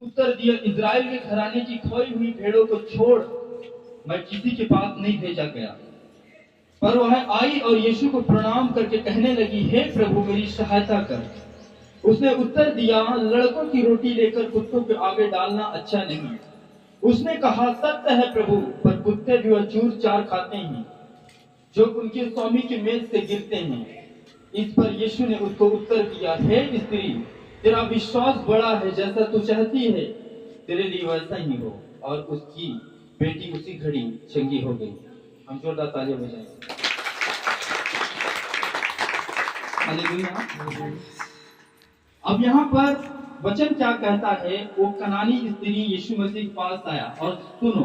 उत्तर दिया, इज़राइल के घराने की खोई हुई भेड़ों को छोड़ मैं किसी के पास नहीं भेजा गया। पर वह आई और यीशु को प्रणाम करके कहने लगी, हे प्रभु मेरी सहायता कर। उसने उत्तर दिया, लड़कों की रोटी लेकर कुत्तों के आगे डालना अच्छा नहीं। उसने कहा, सत्य है प्रभु, पर कुत्ते भी वह चूर चार खाते हैं जो उनके स्वामी की मेज से गिरते हैं। इस पर यीशु ने उसको उत्तर दिया, हे स्त्री, तेरा विश्वास बड़ा है, जैसा तू चाहती है तेरे लिए वैसा ही हो। और उसकी बेटी उसी घड़ी चंगी हो गई। हम जोरदार तालियां बजाएं। हालेलुया। अब यहाँ पर वचन क्या कहता है, वो कनानी स्त्री यीशु मसीह के पास आया। और सुनो,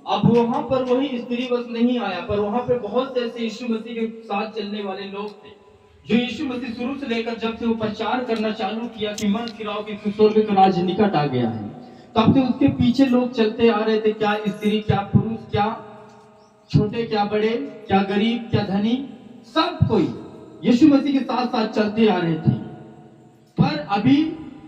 अब वहां पर वही स्त्री बस नहीं आया, पर वहां पर बहुत से ऐसे यीशु मसीह के साथ चलने वाले लोग थे जो यीशु मसीह शुरू से लेकर जब से वो प्रचार करना चालू किया कि मन फिराओ कि स्वर्ग का राज निकट आ गया है, तब से उसके पीछे लोग चलते आ रहे थे। क्या स्त्री, क्या पुरुष, क्या छोटे, क्या बड़े, क्या गरीब, क्या धनी, सब कोई यीशु मसीह के साथ साथ चलते आ रहे थे। पर अभी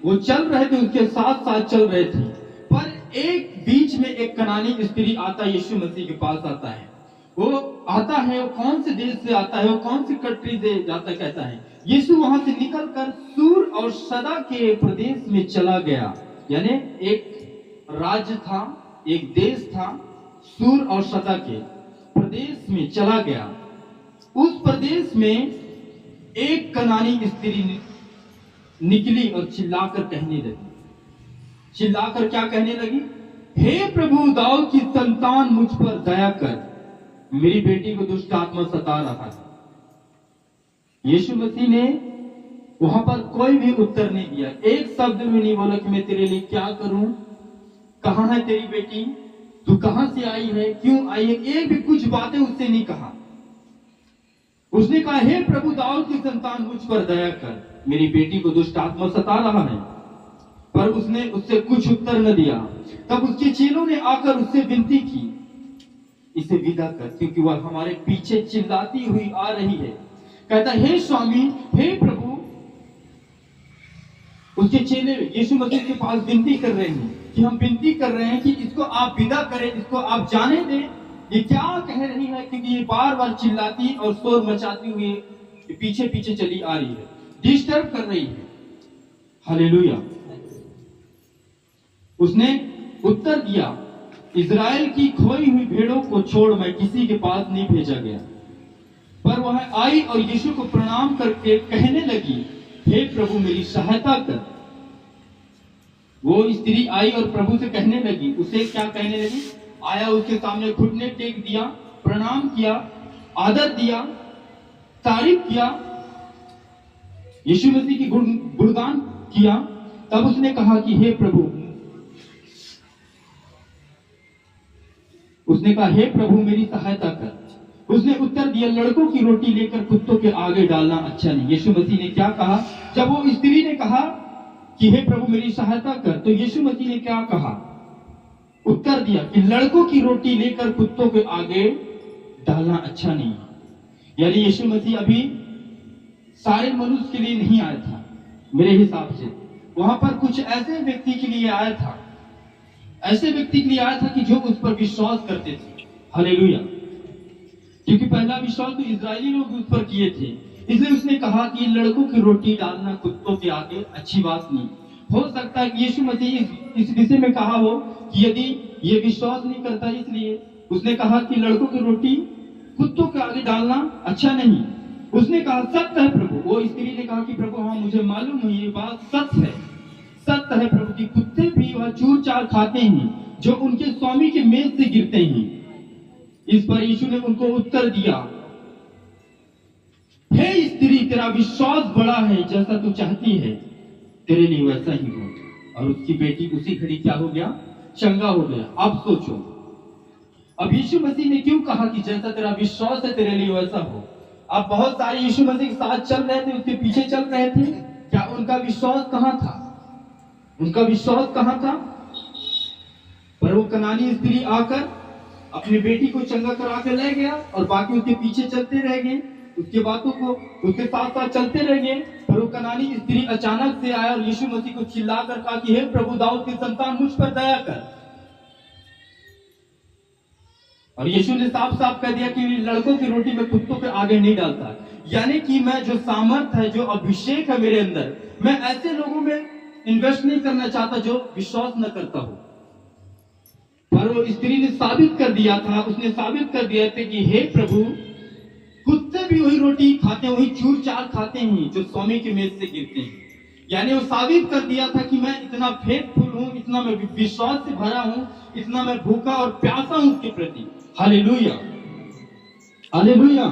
वो चल रहे थे, उसके साथ साथ चल रहे थे, पर एक बीच में एक कनानी स्त्री आता, यीशु मसीह के पास आता है। वो आता है, वो कौन से देश से आता है, वो कौन सी कंट्री से जाता, कहता है यीशु वहां से निकलकर सूर और सदा के प्रदेश में चला गया। यानी एक राज्य था, एक देश था, सूर और सदा के प्रदेश में चला गया। उस प्रदेश में एक कनानी स्त्री निकली और चिल्लाकर कहने लगी, चिल्लाकर क्या कहने लगी, हे प्रभु, दाऊद की संतान, मुझ पर दया कर, मेरी बेटी को दुष्ट आत्मा सता रहा है। यीशु मसीह ने वहां पर कोई भी उत्तर नहीं दिया, एक शब्द में नहीं बोला कि मैं तेरे लिए क्या करूं, कहां है तेरी बेटी, तू कहां से आई है, क्यों आई है, एक भी कुछ बातें उससे नहीं कहा। उसने कहा, हे प्रभु, दाऊद की संतान, मुझ पर दया कर, मेरी बेटी को दुष्ट आत्मा सता रहा है। पर उसने उससे कुछ उत्तर न दिया। तब उसके चेलों ने आकर उससे विनती की, इसे विदा कर, क्योंकि वह हमारे पीछे चिल्लाती हुई आ रही है। कहता, हे स्वामी, हे प्रभु। उसके चेले यीशु मसीह के पास विनती कर रहे हैं कि हम विनती कर रहे हैं कि इसको आप विदा करें, इसको आप जाने दें, ये क्या कह रही है, क्योंकि ये बार बार चिल्लाती और शोर मचाती हुई पीछे पीछे चली आ रही है, डिस्टर्ब कर रही है। हालेलुया। उसने उत्तर दिया, इज़राइल की खोई हुई भेड़ों को छोड़ मैं किसी के पास नहीं भेजा गया। पर वह आई और यीशु को प्रणाम करके कहने लगी, हे प्रभु मेरी सहायता कर। वो स्त्री आई और प्रभु से कहने लगी, उसे क्या कहने लगी, आया, उसके सामने घुटने टेक दिया, प्रणाम किया, आदर दिया, तारीफ किया, यीशु मसीह की गुणगान किया। तब उसने कहा कि हे प्रभु, उसने कहा, हे प्रभु मेरी सहायता कर। उसने उत्तर दिया, लड़कों की रोटी लेकर कुत्तों के आगे डालना अच्छा नहीं। यीशु मसीह ने क्या कहा, जब वो स्त्री ने कहा कि हे प्रभु मेरी सहायता कर, तो यीशु मसीह ने क्या कहा, उत्तर दिया कि लड़कों की रोटी लेकर कुत्तों के आगे डालना अच्छा नहीं। यानी यीशु मसीह अभी सारे मनुष्य के लिए नहीं आया था, मेरे हिसाब से वहां पर कुछ ऐसे व्यक्ति के लिए आया था, ऐसे व्यक्ति के लिए आया था कि जो उस पर विश्वास करते थे। हालेलुया। क्योंकि पहला विश्वास तो इजरायली लोग उस पर किए थे, इसलिए उसने कहा कि लड़कों की रोटी डालना कुत्तों के आगे अच्छी बात नहीं। हो सकता है कि यीशु मसीह इस विषय में कहा हो कि यदि ये विश्वास नहीं करता, इसलिए उसने कहा कि लड़कों की रोटी कुत्तों के आगे डालना अच्छा नहीं। उसने कहा, सत्य है प्रभु। वो स्त्री ने कहा कि प्रभु हाँ, मुझे मालूम है, ये बात सच है, सत्य है प्रभु कि कुत्ते भी वह चूर चार खाते हैं जो उनके स्वामी के मेज से गिरते हैं। इस पर यीशु ने उनको उत्तर दिया, हे स्त्री, तेरा विश्वास बड़ा है, जैसा तू चाहती है तेरे लिए वैसा ही हो। और उसकी बेटी उसी घड़ी क्या हो गया, चंगा हो गया। अब सोचो, अब यीशु मसीह ने क्यों कहा कि जैसा तेरा विश्वास है तेरे लिए वैसा हो। अब बहुत सारे यीशु मसीह के साथ चल रहे थे, उसके पीछे चल रहे थे, क्या उनका विश्वास कहां था, उनका विश्वास कहां था। पर वो कनानी स्त्री आकर अपनी बेटी को चंगा करा के ले गया और बाकी उसके पीछे चलते रह गए, उसके बातों को उसके साथ साथ चलते रह गए। पर वो कनानी स्त्री अचानक से आया और यीशु मसीह को चिल्लाकर कहा कि हे प्रभु दाऊद के संतान, मुझ पर दया कर। और यीशु ने साफ साफ कह दिया कि लड़कों की रोटी में कुत्तों के आगे नहीं डालता। यानी कि मैं जो सामर्थ है, जो अभिषेक है मेरे अंदर, मैं ऐसे लोगों में इन्वेस्ट नहीं करना चाहता जो विश्वास न करता हो। पर वो स्त्री ने साबित कर दिया था, उसने साबित कर दिया था कि हे प्रभु, कुत्ते भी वही रोटी खाते हैं, वही चूर चार खाते हैं जो स्वामी की मेज से गिरते हैं। यानी वो साबित कर दिया था कि मैं इतना फेथफुल हूं, इतना मैं विश्वास से भरा हूं, इतना मैं भूखा और प्यासा हूं उसके प्रति। Hallelujah, hallelujah.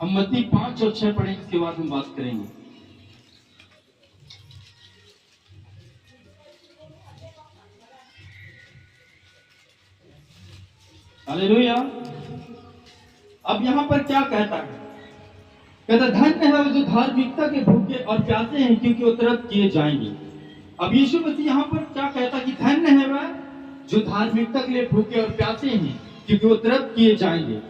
हम मत्ती 5 और 6 पढ़ेंगे, इसके बाद हम बात करेंगे। हालेलुया। अब यहां पर क्या कहता है? कहता धन्य है वो जो धार्मिकता के भूखे और प्यासे हैं, क्योंकि वो तृप्त किए जाएंगे। अब यीशु मसीह यहां पर क्या कहता कि धन्य है वह जो धार्मिकता के लिए भूखे और प्यासे हैं, क्योंकि वो तृप्त किए जाएंगे।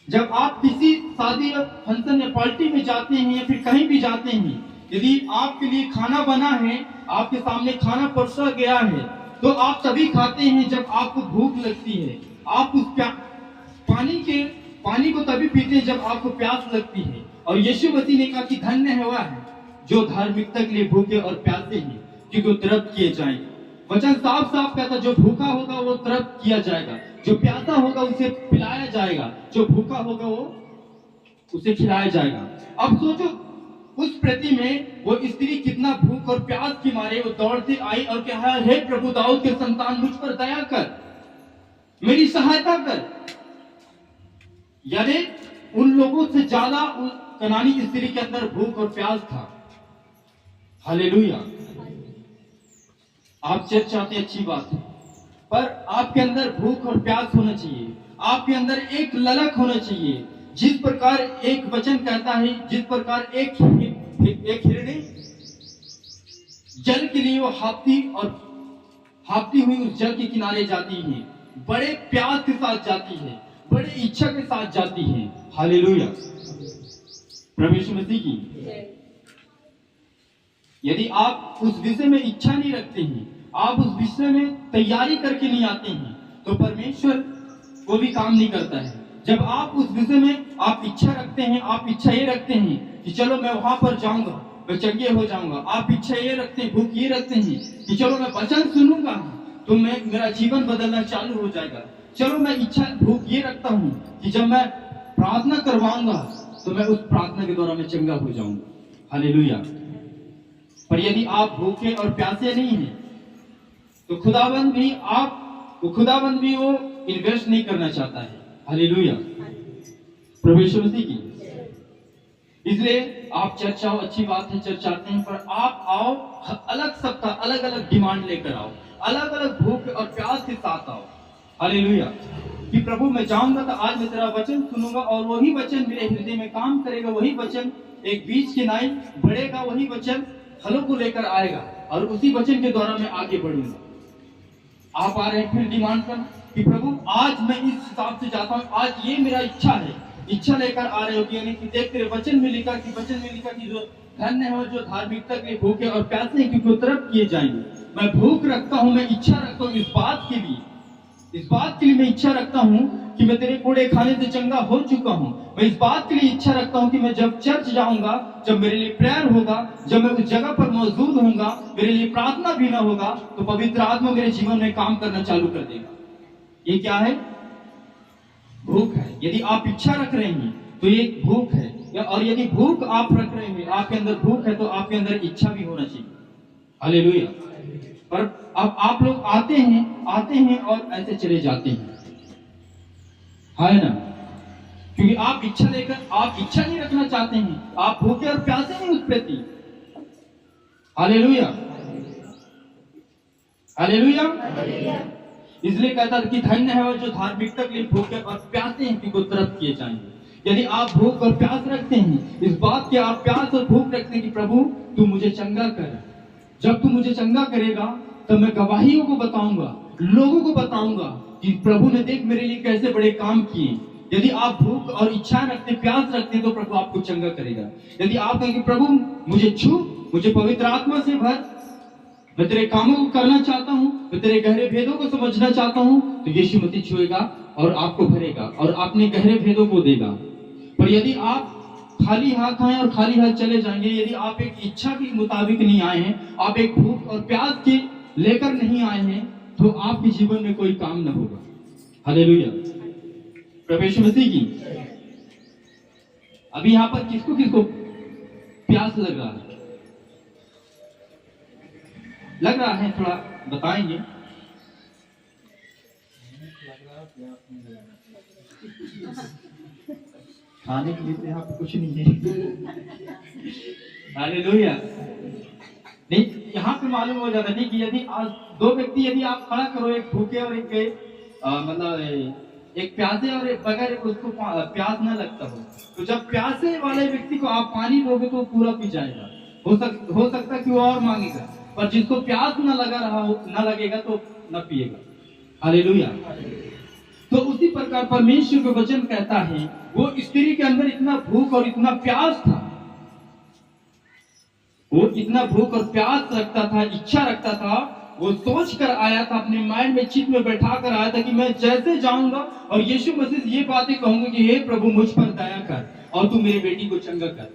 जब आप किसी शादी या फंक्शन या पार्टी में जाते हैं या फिर कहीं भी जाते हैं, यदि आपके लिए खाना बना है, आपके सामने खाना परोसा गया है, तो आप तभी खाते हैं जब आपको भूख लगती है। आप उस पानी को तभी पीते हैं जब आपको प्यास लगती है। और यीशु मसीह ने कहा कि धन्य है वह है जो धार्मिकता के लिए भूखे और प्यासे हैं, क्योंकि वो तृप्त किए जाएंगे। वचन साफ साफ कहता, जो भूखा होगा वो तृप्त किया जाएगा, जो प्यासा होगा उसे पिलाया जाएगा, जो भूखा होगा वो उसे खिलाया जाएगा। अब सोचो, उस प्रति में वो स्त्री कितना भूख और प्यास के मारे वो दौड़ती आई और कहा, हे प्रभु दाऊद के संतान, मुझ पर दया कर, मेरी सहायता कर। यानी उन लोगों से ज्यादा उस कनानी स्त्री के अंदर भूख और प्यास था। हालेलुया। आप चर्च चाहते, अच्छी बात है, पर आपके अंदर भूख और प्यास होना चाहिए। आपके अंदर एक ललक होना चाहिए। जिस प्रकार एक वचन कहता है, जिस प्रकार एक हिरणी जल के लिए वो हाफती हुई उस जल के किनारे जाती है, बड़े प्यास के साथ जाती है, बड़े इच्छा के साथ जाती है। हालेलुया, प्रभु यीशु मसीह की। यदि आप उस विषय में इच्छा नहीं रखते हैं, आप उस विषय में तैयारी करके नहीं आते हैं, तो परमेश्वर वो भी काम नहीं करता है। जब आप उस विषय में आप इच्छा रखते हैं, आप इच्छा ये रखते हैं कि चलो मैं वहां पर जाऊंगा, मैं चंगे हो जाऊंगा। आप इच्छा ये रखते हैं, भूख ये रखते हैं कि चलो मैं वचन सुनूंगा तो मेरा जीवन बदलना चालू हो जाएगा। चलो मैं इच्छा भूख ये रखता हूं कि जब मैं प्रार्थना करवाऊंगा तो मैं उस प्रार्थना के द्वारा मैं चंगा हो जाऊंगा। हालेलुया। पर यदि आप भूखे और प्यासे नहीं हैं, तो खुदाबंद भी वो इन्वेस्ट नहीं करना चाहता है। हालेलुया, प्रभु यीशु मसीह की। इसलिए आप चर्च आओ, अच्छी बात है, चर्च आते हैं, पर आप आओ अलग सप्ताह, अलग अलग डिमांड लेकर आओ, अलग अलग भूख और प्यास के साथ आओ। हालेलुया। कि प्रभु मैं जाऊंगा तो आज मैं तेरा वचन सुनूंगा और वही वचन मेरे हृदय में काम करेगा। वही वचन एक बीज के नाई बढ़ेगा, वही वचन फलों को लेकर आएगा और उसी वचन के द्वारा मैं आगे बढ़ूंगा। आप आ रहे हैं फिर डिमांड करना कि प्रभु आज मैं इस हिसाब से जाता हूँ, आज ये मेरा इच्छा है, इच्छा लेकर आ रहे हो कि यानी कि देख तेरे वचन में लिखा कि जो धन्य है जो धार्मिकता के लिए भूखे और प्यासे हैं, क्योंकि वो तृप्त किए जाएंगे। मैं भूख रखता हूँ, मैं इच्छा रखता हूँ इस बात के लिए मैं इच्छा रखता हूँ कि मैं तेरे कोड़े खाने से चंगा हो चुका हूँ। मैं इस बात के लिए इच्छा रखता हूँ कि मैं जब चर्च जाऊंगा, जब मेरे लिए प्रेयर होगा, जब मैं उस जगह पर मौजूद होऊंगा, मेरे लिए प्रार्थना भी ना होगा, तो पवित्र आत्मा मेरे जीवन में काम करना चालू कर देगा। ये क्या है? भूख है। यदि आप इच्छा रख रहे हैं तो ये भूख है, और यदि भूख आप रख रहे हैं, आपके अंदर भूख है, तो आपके अंदर इच्छा भी होना चाहिए। हालेलुया। पर अब आप लोग आते हैं और ऐसे चले जाते हैं, है ना? क्योंकि आप इच्छा नहीं रखना चाहते हैं, आप भूखे और प्यासे हैं उस प्रति। Hallelujah, hallelujah. इसलिए कहता था कि धन्य है वो जो धार्मिकता के लिए भूखे और प्यासे हैं, क्योंकि तृप्त किए जाएंगे। यदि आप भूख और प्यास रखते हैं, इस बात के आप प्यास और भूख रखते हैं कि प्रभु तू मुझे चंगा कर, जब तू मुझे चंगा करेगा तब मैं गवाहियों को बताऊंगा, लोगों को बताऊंगा कि प्रभु ने देख मेरे लिए कैसे बड़े काम किए, यदि आप भूख और इच्छा रखते, प्यास रखते, तो प्रभु आपको चंगा करेगा। यदि आप कहेंगे प्रभु मुझे छू, मुझे पवित्र आत्मा से भर, मैं तेरे कामों को करना चाहता हूँ, मैं तेरे गहरे भेदों को समझना चाहता हूँ, तो यीशु मसीह छुएगा और आपको भरेगा और अपने गहरे भेदों को देगा। पर यदि आप खाली हाथ आए और खाली हाथ चले जाएंगे, यदि आप एक इच्छा के मुताबिक नहीं आए हैं, आप एक भूख और प्यास के लेकर नहीं आए हैं, तो आपके जीवन में कोई काम न होगा। हालेलुया, प्रभु यीशु मसीह की। अभी यहाँ पर किसको किसको प्यास लग रहा है? लग रहा है, थोड़ा बताएंगे। खाने के लिए तो यहाँ पे कुछ नहीं है। हालेलुया। नहीं, यहाँ पे मालूम हो जाता है कि यदि आज दो व्यक्ति, यदि आप खड़ा करो, एक भूखे और एक मतलब एक प्यासे और एक बगैर उसको प्यास न लगता हो, तो जब प्यासे वाले व्यक्ति को आप पानी दोगे तो पूरा पी जाएगा। हो सकता है कि वो और मांगेगा, पर जिसको प्यास न लगा रहा हो, न लगेगा तो न पिएगा। हालेलुया। तो उसी प्रकार परमेश्वर का वचन कहता है, वो स्त्री के अंदर इतना भूख और इतना प्यास था, वो इतना भूख और प्यास रखता था, इच्छा रखता था, वो सोच कर आया था, अपने माइंड में, चित्त में बैठा कर आया था कि मैं जैसे जाऊंगा और यीशु मसीह से ये बातें कहूंगा कि हे प्रभु मुझ पर दया कर और तू मेरे बेटी को चंगा कर।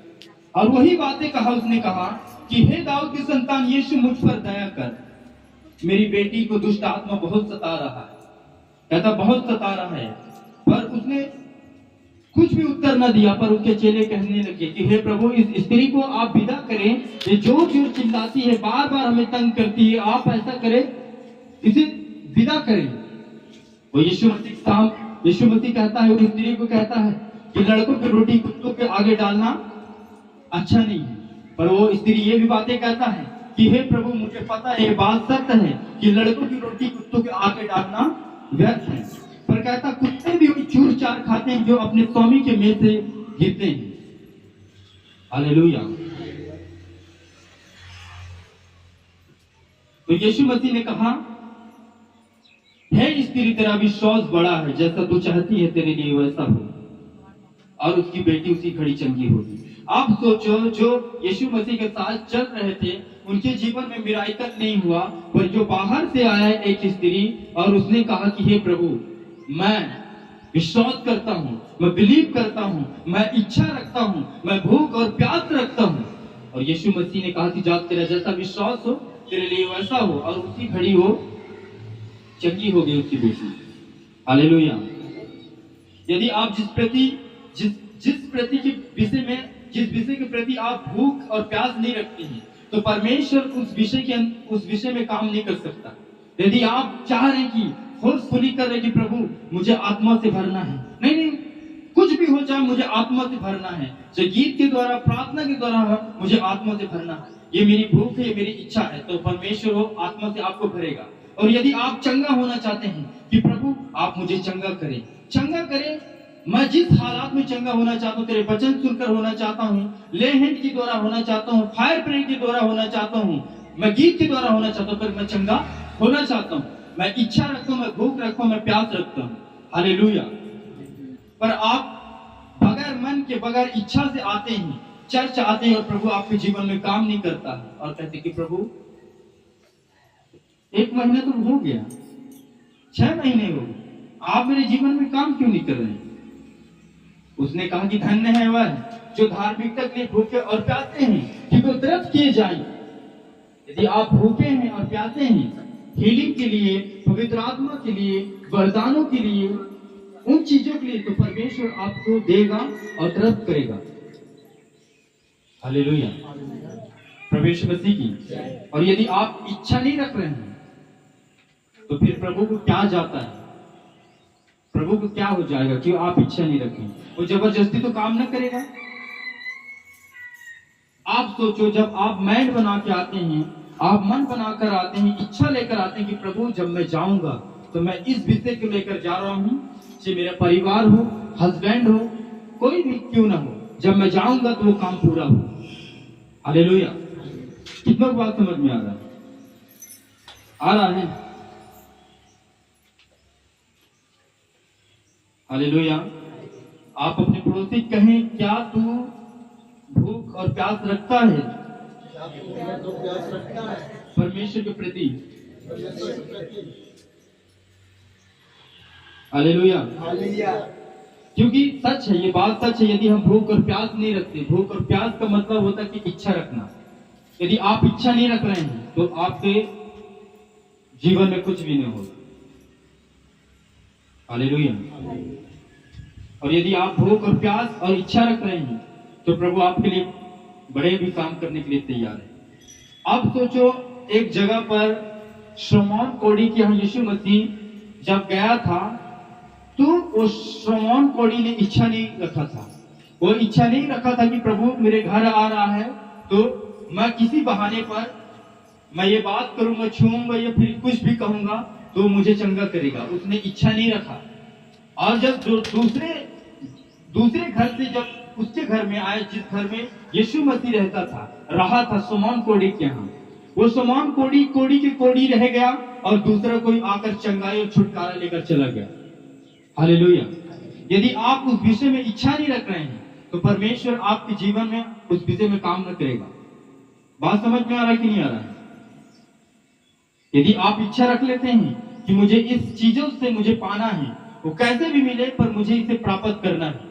और वही बातें कहा, उसने कहा कि हे दाऊद की संतान यीशु मुझ पर दया कर, मेरी बेटी को दुष्ट आत्मा बहुत सता रहा है। कहता बहुत सता रहा है, पर उसने कुछ भी उत्तर न दिया। पर उसके चेले कहने लगे कि हे प्रभु इस स्त्री को आप विदा करें, ये जोर जोर चिल्लाती है, बार बार हमें तंग करती है, आप ऐसा करें, इसे विदा करें। वो यीशु मसीह कहता है, उस स्त्री को कहता है कि लड़कों की रोटी कुत्तों के आगे डालना अच्छा नहीं है। पर वो स्त्री ये भी बातें कहता है कि हे प्रभु मुझे पता है, बात सत्य है कि लड़कों की रोटी कुत्तों के आगे डालना व्यर्थ है। पर कहता कुत्ते भी चूर चार खाते हैं जो अपने स्वामी के मेज से गिरते हैं। हालेलुया। तो यीशु मसीह ने कहा, हे स्त्री तेरा विश्वास बड़ा है, जैसा तू चाहती है तेरे लिए वैसा हो, और उसकी बेटी उसी घड़ी चंगी होगी। आप सोचो, जो यीशु मसीह के साथ चल रहे थे, उनके जीवन में मिराकल नहीं हुआ, पर जो बाहर से आया एक स्त्री और उसने कहा कि हे प्रभु मैं विश्वास करता हूँ, मैं बिलीव करता हूँ, मैं इच्छा रखता हूँ, मैं भूख और प्यास रखता हूँ। और यीशु मसीह ने कहा कि जा तेरा जैसा विश्वास हो तेरे लिए वैसा हो, और उसी घड़ी वो चंगी हो गई उसकी बेटी। हालेलुया। यदि आप जिस विषय के प्रति आप भूख और प्यास नहीं रखते हैं, तो परमेश्वर उस विषय में काम नहीं कर सकता। यदि आप चाह रहे हैं कि फोर्सफुली कर रहे कि प्रभु मुझे आत्मा से भरना है, नहीं, कुछ भी हो जाए मुझे आत्मा से भरना है, जो गीत के द्वारा, प्रार्थना के द्वारा मुझे आत्मा से भरना है, ये मेरी भूख है, ये मेरी इच्छा है, तो परमेश्वर वो आत्मा से आपको भरेगा। और यदि आप चंगा होना चाहते हैं कि प्रभु आप मुझे चंगा करें, मैं जिस हालात में चंगा होना चाहता हूँ, तेरे वचन सुनकर होना चाहता हूँ, ले हैंड के द्वारा होना चाहता हूँ, फायर प्रेयर के द्वारा होना चाहता हूँ, मैं गीत के द्वारा होना चाहता हूँ, पर मैं चंगा होना चाहता हूँ, मैं इच्छा रखता हूँ, मैं भूख रखता हूँ, मैं प्यास रखता हूँ। हालेलुया। पर आप बगैर मन के, बगैर इच्छा से आते हैं, चर्च आते हैं, और प्रभु आपके जीवन में काम नहीं करता है, और कहते कि प्रभु 1 महीना तो हो गया, 6 महीने हो गए, आप मेरे जीवन में काम क्यों नहीं कर रहे हैं? उसने कहा कि धन्य है वह जो धार्मिकता के लिए भूखे और प्यासे हैं, कि वो तृप्त किए जाएं। यदि आप भूखे हैं और प्यासे हैं हीलिंग के लिए, पवित्र आत्मा के लिए, वरदानों के लिए, उन चीजों के लिए, तो परमेश्वर आपको देगा और तृप्त करेगा। हालेलुया। प्रभु यीशु मसीह की। और यदि आप इच्छा नहीं रख रहे हैं, तो फिर प्रभु को क्या जाता है, प्रभु को क्या हो जाएगा कि आप इच्छा नहीं रखें? वो जबरदस्ती तो काम न करेगा। आप सोचो, जब आप माइंड बना के आते हैं, आप मन बनाकर आते हैं, इच्छा लेकर आते हैं कि प्रभु जब मैं जाऊंगा तो मैं इस विषय को लेकर जा रहा हूं, चाहे मेरा परिवार हो, हस्बैंड हो, कोई भी क्यों ना हो, जब मैं जाऊंगा तो वो काम पूरा हो। हालेलुया। कितना बात समझ में आ रहा है? हालेलुया। आप अपने पड़ोसी कहें, क्या तू भूख और प्यास रखता है परमेश्वर के प्रति? हालेलुया। क्योंकि सच है, ये बात सच है, यदि हम भूख और प्यास नहीं रखते, भूख और प्यास का मतलब होता है कि इच्छा रखना। यदि आप इच्छा नहीं रख रहे हैं तो आपके जीवन में कुछ भी नहीं होगा। हालेलुया। और यदि आप भूख और प्यास और इच्छा रख रहे हैं तो प्रभु आपके लिए बड़े भी काम करने के लिए तैयार है। अब सोचो, एक जगह पर शमौन कोढ़ी के यहाँ यीशु मसीह जब गया था तो वो शमौन कोढ़ी ने इच्छा नहीं रखा था। वो इच्छा नहीं रखा था कि प्रभु मेरे घर आ रहा है तो मैं किसी बहाने पर मैं ये बात करूंगा, छूऊंगा या फिर कुछ भी कहूंगा तो मुझे चंगा करेगा। उसने इच्छा नहीं रखा। और जब दूसरे घर से जब उसके घर में आए, जिस घर में यीशु मसीह रहता था, रहा था शमौन कोढ़ी के यहाँ, वो शमौन कोढ़ी के कोढ़ी रह गया और दूसरा कोई आकर चंगाई और छुटकारा लेकर चला गया। हालेलुया। यदि आप उस विषय में इच्छा नहीं रख रहे हैं तो परमेश्वर आपके जीवन में उस विषय में काम न करेगा। बात समझ में आ रहा है कि नहीं आ रहा है? यदि आप इच्छा रख लेते हैं कि मुझे इस चीजों से मुझे पाना है, वो कैसे भी मिले पर मुझे इसे प्राप्त करना है,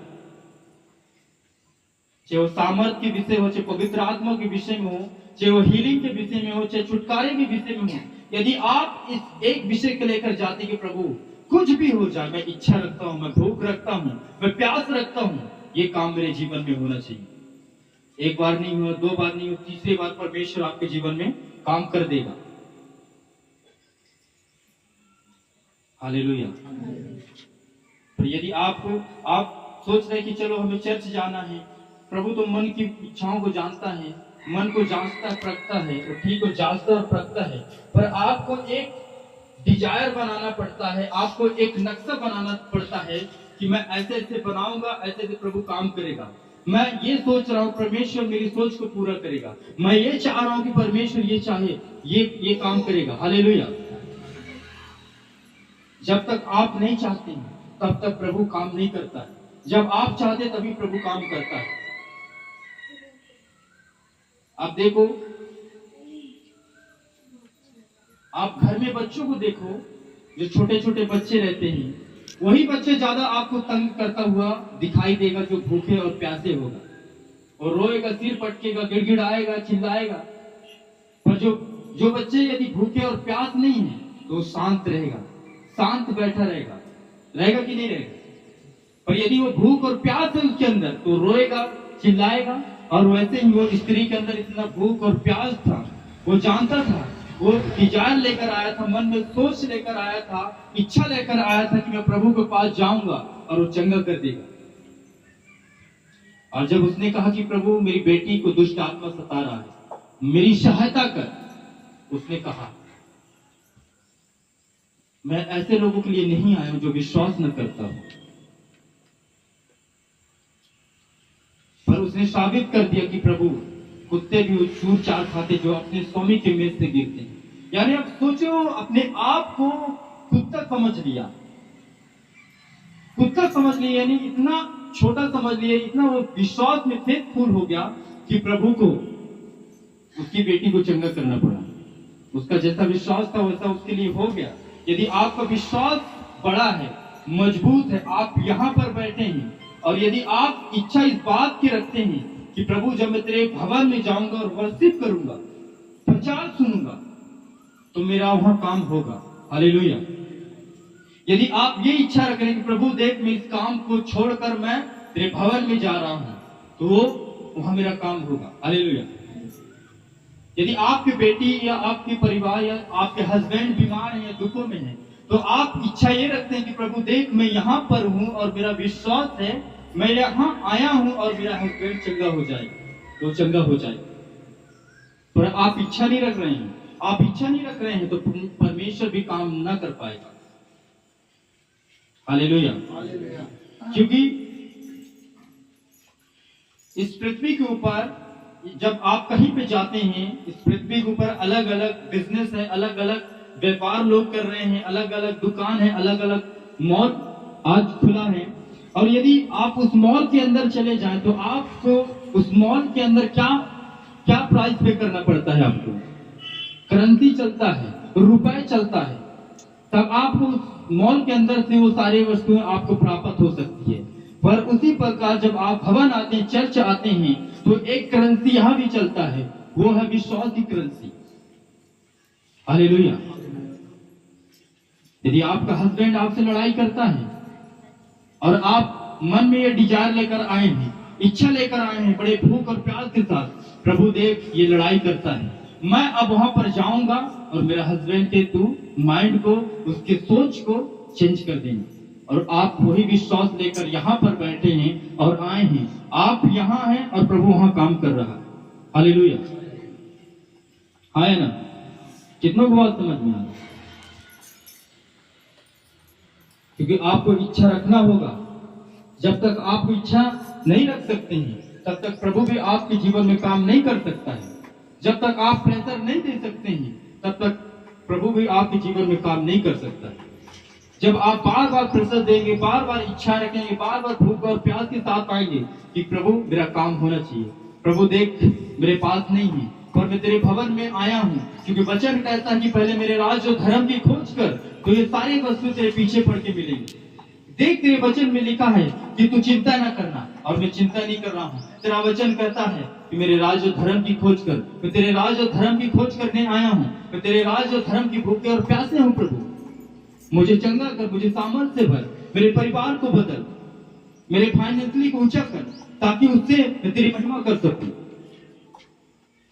चाहे वो सामर्थ के विषय हो, चाहे पवित्र आत्मा के विषय में हो, चाहे वो हीलिंग के विषय में हो, चाहे छुटकारे के विषय में हो, यदि आप इस एक विषय को लेकर जाते कि प्रभु कुछ भी हो जाए, मैं इच्छा रखता हूं, मैं भूख रखता हूं, मैं प्यास रखता हूं, ये काम मेरे जीवन में होना चाहिए। एक बार नहीं हुआ, दो बार नहीं हुआ, तीसरी बार परमेश्वर आपके जीवन में काम कर देगा। हालेलुया। तो यदि आप सोच रहे कि चलो हमें चर्च जाना है, प्रभु तो मन की इच्छाओं को जानता है, मन को जांचता परखता है, तो ठीक हो, जांचता और परखता है, पर आपको एक डिजायर बनाना पड़ता है, आपको एक नक्शा बनाना पड़ता है कि मैं ऐसे ऐसे बनाऊंगा, ऐसे ऐसे प्रभु काम करेगा। मैं ये सोच रहा हूं परमेश्वर मेरी सोच को पूरा करेगा, मैं ये चाह रहा हूं कि परमेश्वर ये चाहे ये काम करेगा। हालेलुया। जब तक आप नहीं चाहते तब तक प्रभु काम नहीं करता है, जब आप चाहते तभी प्रभु काम करता है। आप देखो, आप घर में बच्चों को देखो, जो छोटे छोटे बच्चे रहते हैं, वही बच्चे ज्यादा आपको तंग करता हुआ दिखाई देगा जो भूखे और प्यासे होगा, और रोएगा, सिर पटकेगा, गिड़गिड़ाएगा, चिल्लाएगा। पर जो बच्चे यदि भूखे और प्यास नहीं है तो शांत रहेगा, शांत बैठा रहेगा कि नहीं रहेगा? पर यदि वो भूख और प्यास है उसके अंदर तो रोएगा, चिल्लाएगा। और वैसे ही वो स्त्री के अंदर इतना भूख और प्यास था, वो जानता था, वो डिजायर लेकर आया था, मन में सोच लेकर आया था, इच्छा लेकर आया था कि मैं प्रभु के पास जाऊंगा और वो चंगा कर देगा। और जब उसने कहा कि प्रभु मेरी बेटी को दुष्ट आत्मा सता रहा है, मेरी सहायता कर, उसने कहा मैं ऐसे लोगों के लिए नहीं आया हूं जो विश्वास न करता हूं। पर उसने साबित कर दिया कि प्रभु कुत्ते भी उस चूर चार खाते जो अपने स्वामी के मेज से गिरते हैं। यानी आप सोचो, अपने आप को कुत्ता समझ लिया, यानी इतना छोटा समझ लिया, इतना वो विश्वास में फेथफुल हो गया कि प्रभु को उसकी बेटी को चंगा करना पड़ा। उसका जैसा विश्वास था वैसा उसके लिए हो गया। यदि आपका विश्वास बड़ा है, मजबूत है, आप यहाँ पर बैठे हैं, और यदि आप इच्छा इस बात की रखते हैं कि प्रभु जब मैं तेरे भवन में जाऊंगा और वर्शिप करूंगा, प्रचार सुनूंगा, तो मेरा वहां काम होगा। हालेलुया। यदि आप ये इच्छा रख रहे हैं कि प्रभु देख मैं इस काम को छोड़कर मैं तेरे भवन में जा रहा हूं, तो वहां मेरा काम होगा। हालेलुया। यदि आपकी बेटी या आपके परिवार या आपके हस्बैंड बीमार है या दुखों में है, तो आप इच्छा ये रखते हैं कि प्रभु देख मैं यहाँ पर हूँ और मेरा विश्वास है मैं यहाँ आया हूँ और मेरा हस्बैंड चंगा हो जाए, तो चंगा हो जाए। पर आप इच्छा नहीं रख रहे हैं, तो परमेश्वर भी काम ना कर पाएगा। हालेलुया। क्योंकि इस पृथ्वी के ऊपर जब आप कहीं पे जाते हैं, इस पृथ्वी के ऊपर अलग अलग बिजनेस है, अलग अलग व्यापार लोग कर रहे हैं, अलग अलग दुकान है, अलग अलग मॉल आज खुला है, और यदि आप उस मॉल के अंदर चले जाएं तो आपको उस मॉल के अंदर क्या क्या प्राइस पे करना पड़ता है? आपको करेंसी चलता है, रुपए चलता है, तब आपको उस मॉल के अंदर से वो सारी वस्तुएं आपको प्राप्त हो सकती है। पर उसी प्रकार जब आप भवन आते हैं, चर्च आते हैं, तो एक करेंसी यहां भी चलता है, वो है विश्वास की करेंसी। हालेलुया। यदि आपका हस्बैंड आपसे लड़ाई करता है और आप मन में ये डिजायर लेकर आए हैं, इच्छा लेकर आए हैं, बड़े भूख और प्यास के साथ, प्रभु देख ये लड़ाई करता है, मैं अब वहां पर जाऊंगा और मेरा हस्बैंड के तू माइंड को, उसके सोच को चेंज कर देना। और आप वही विश्वास लेकर यहाँ पर बैठे हैं और आए हैं, आप यहाँ हैं और प्रभु वहां काम कर रहा है। हालेलुया, है ना? कितनों को बात समझ में आ रहा? क्योंकि आपको इच्छा रखना होगा। जब तक आप इच्छा नहीं रख सकते हैं, तब तक प्रभु भी आपके जीवन में काम नहीं कर सकता है। जब तक आप प्रेशर नहीं दे सकते हैं, तब तक प्रभु भी आपके जीवन में काम नहीं कर सकता है। जब आप बार बार प्रेशर देंगे, बार बार इच्छा रखेंगे, बार बार भूख और प्यास के साथ आएंगे कि प्रभु मेरा काम होना चाहिए, प्रभु देख मेरे पास नहीं है और मैं तेरे भवन में आया हूँ, क्योंकि वचन कहता है कि पहले मेरे राज्य और धर्म की खोज कर, तो ये सारी वस्तु तेरे पीछे पड़ के मिलेंगी। देख, तेरे वचन में लिखा है कि तू चिंता ना करना, और मैं चिंता नहीं कर रहा हूँ। तेरा वचन कहता है कि मेरे राज्य और धर्म की खोज कर, मैं तेरे राज्य और धर्म की खोज करने आया हूँ। मैं तेरे राज्य और धर्म की भूखे और प्यासे हूँ। प्रभु मुझे चंगा कर, मुझे सामर्थ्य भर, मेरे परिवार को बदल, मेरे फाइनेंशियली को ऊंचा कर, ताकि उससे मैं तेरी महिमा कर सकूं।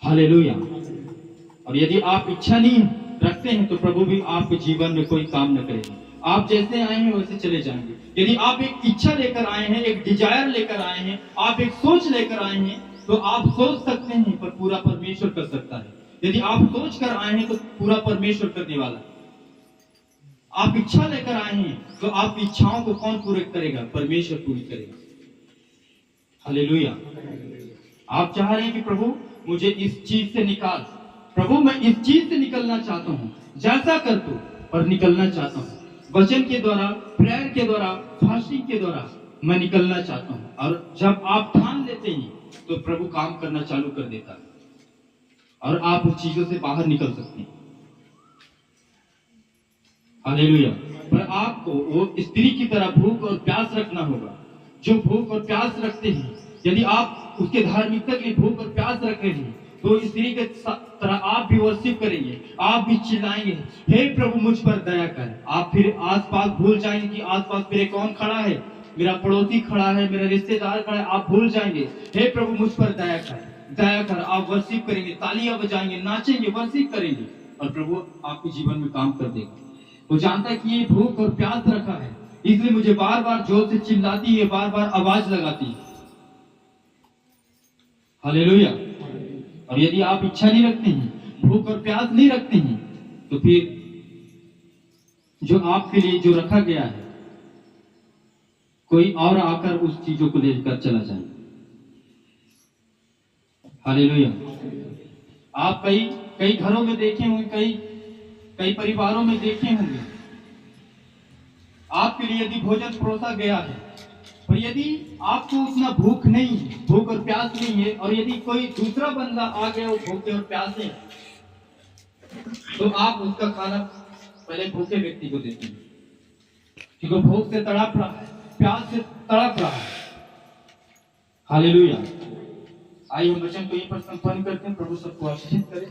हालेलुया। और यदि आप इच्छा नहीं रखते हैं, तो प्रभु भी आपके जीवन में कोई काम न करेगा। आप जैसे आए हैं वैसे चले जाएंगे। यदि आप एक इच्छा लेकर आए हैं, एक डिजायर लेकर आए हैं, आप एक सोच लेकर आए हैं, तो आप सोच सकते हैं, पर पूरा परमेश्वर कर सकता है। यदि आप सोच कर आए हैं, तो पूरा परमेश्वर करने वाला है। आप इच्छा लेकर आए हैं, तो आपकी इच्छाओं को कौन पूरी करेगा? परमेश्वर पूरी करेगा। हालेलुया। आप चाह रहे हैं कि प्रभु मुझे इस चीज से निकाल, प्रभु मैं इस चीज से निकलना चाहता हूँ, जैसा कर तू, पर निकलना चाहता हूँ। वचन के द्वारा, प्रेयर के द्वारा, फास्टिंग के द्वारा मैं निकलना चाहता हूँ। और जब आप ठान लेते हैं, तो प्रभु काम करना चालू कर देता है और आप उस चीजों से बाहर निकल सकते हैं। हालेलुया। पर आपको वो स्त्री की तरह भूख और प्यास रखना होगा। जो भूख और प्यास रखते हैं, यदि आप उसके धार्मिकता के लिए भूख और प्यास रख रहे हैं, तो स्त्री के तरह आप भी वर्शिप करेंगे, आप भी चिल्लाएंगे, हे प्रभु मुझ पर दया कर। आप फिर आसपास भूल जाएंगे कि आसपास मेरे कौन खड़ा है, मेरा पड़ोसी खड़ा है, मेरा रिश्तेदार खड़ा है। आप भूल जाएंगे, हे प्रभु मुझ पर दया कर, दया कर। आप वर्शिप करेंगे, तालियां बजाएंगे, नाचेंगे, वर्शिप करेंगे, और प्रभु आपके जीवन में काम कर देगा। वो जानता है कि ये भूख और प्यास रखा है, इसलिए मुझे बार बार जोर से चिल्लाती है, बार बार आवाज लगाती है। हालेलुया। और यदि आप इच्छा नहीं रखते हैं, भूख और प्यास नहीं रखते हैं, तो फिर जो आपके लिए जो रखा गया है, कोई और आकर उस चीजों को लेकर चला जाए। हालेलुया। आप कई घरों में देखे होंगे, कई परिवारों में देखे होंगे, आपके लिए यदि भोजन परोसा गया है, पर यदि आपको उतना भूख नहीं है, भूख और प्यास नहीं है, और यदि कोई दूसरा बंदा आ गया वो भूखे और प्यासे है, तो आप उसका खाना पहले भूखे व्यक्ति को देते हैं, क्योंकि भूख से तड़प रहा है, प्यास से तड़प रहा है। हालेलुया। आइए हम वचन को यहीं पर संपन्न करते हैं। प्रभु सबको आशीषित करें।